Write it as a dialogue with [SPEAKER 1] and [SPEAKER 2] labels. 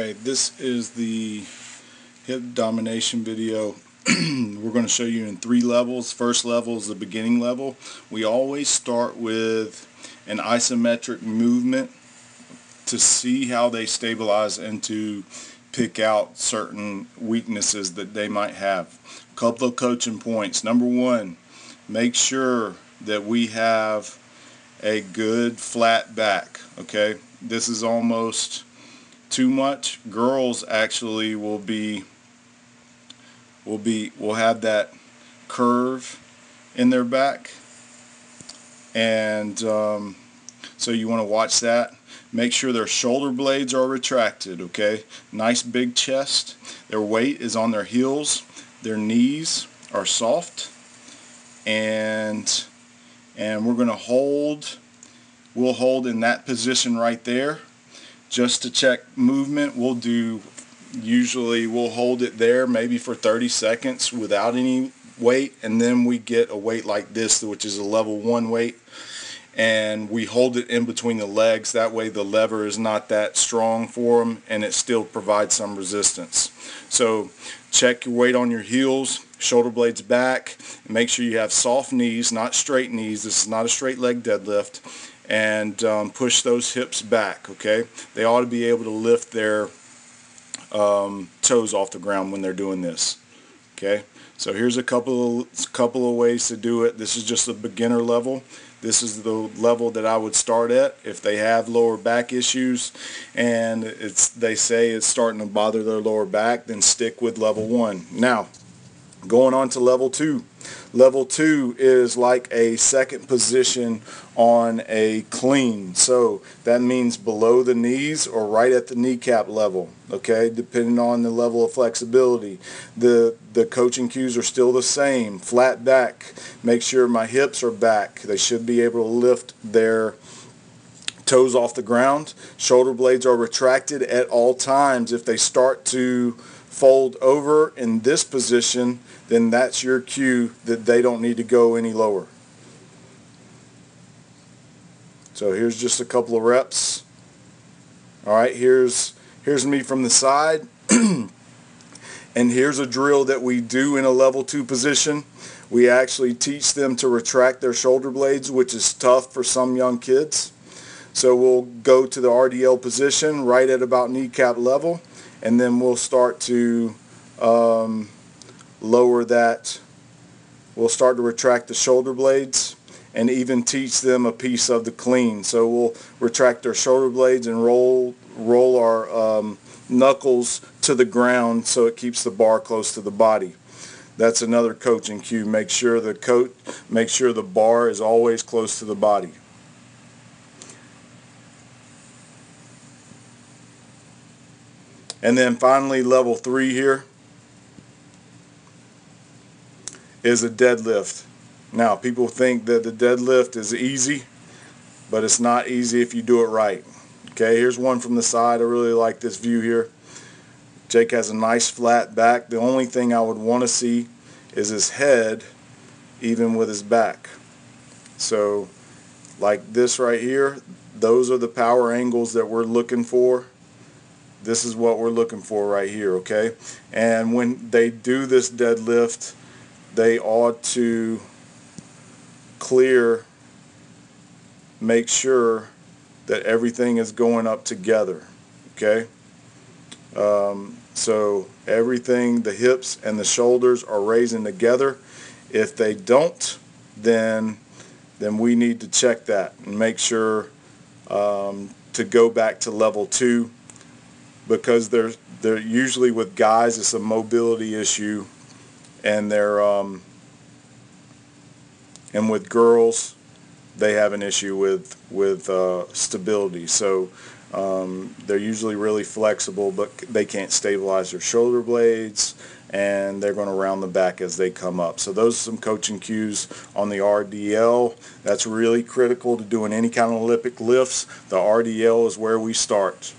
[SPEAKER 1] Okay, this is the hip domination video. We're going to show you in 3 levels. First level is the beginning level. We always start with an isometric movement to see how they stabilize and to pick out certain weaknesses that they might have. A couple of coaching points. Number 1, make sure that we have a good flat back. Okay, this is almost too much. Girls actually will have that curve in their back, and so you want to watch that. Make sure their shoulder blades are retracted. Okay, nice big chest. Their weight is on their heels. Their knees are soft, and we're going to hold. We'll hold in that position right there. Just to check movement, usually we'll hold it there maybe for 30 seconds without any weight, and then we get a weight like this, which is a level 1 weight, and we hold it in between the legs. That way the lever is not that strong for them, and it still provides some resistance. So check your weight on your heels, shoulder blades back, and make sure you have soft knees, not straight knees. This is not a straight leg deadlift. And push those hips back. Okay, they ought to be able to lift their toes off the ground when they're doing this. Okay, so here's a couple of ways to do it. This is just a beginner level. This is the level that I would start at if they have lower back issues and they say it's starting to bother their lower back. Then stick with level 1. Now, going on to level 2. Level 2 is like a second position on a clean. So that means below the knees or right at the kneecap level. Okay, depending on the level of flexibility. The coaching cues are still the same. Flat back. Make sure my hips are back. They should be able to lift their toes off the ground. Shoulder blades are retracted at all times. If they start to fold over in this position, then that's your cue that they don't need to go any lower. So here's just a couple of reps. Alright, here's me from the side. And here's a drill that we do in a level 2 position. We actually teach them to retract their shoulder blades, which is tough for some young kids. So we'll go to the RDL position right at about kneecap level, and then we'll start to lower that. We'll start to retract the shoulder blades and even teach them a piece of the clean. So we'll retract their shoulder blades and roll our knuckles to the ground so it keeps the bar close to the body. That's another coaching cue. Make sure the bar is always close to the body. And then finally, level 3 here is a deadlift. Now, people think that the deadlift is easy, but it's not easy if you do it right. Okay, here's one from the side. I really like this view here. Jake has a nice flat back. The only thing I would want to see is his head even with his back. So like this right here, those are the power angles that we're looking for. This is what we're looking for right here, okay? And when they do this deadlift, they ought to make sure that everything is going up together, okay? So everything, the hips and the shoulders are raising together. If they don't, then we need to check that and make sure to go back to level 2, because they're usually, with guys, it's a mobility issue, and and with girls, they have an issue with stability. So they're usually really flexible, but they can't stabilize their shoulder blades, and they're going to round the back as they come up. So those are some coaching cues on the RDL. That's really critical to doing any kind of Olympic lifts. The RDL is where we start.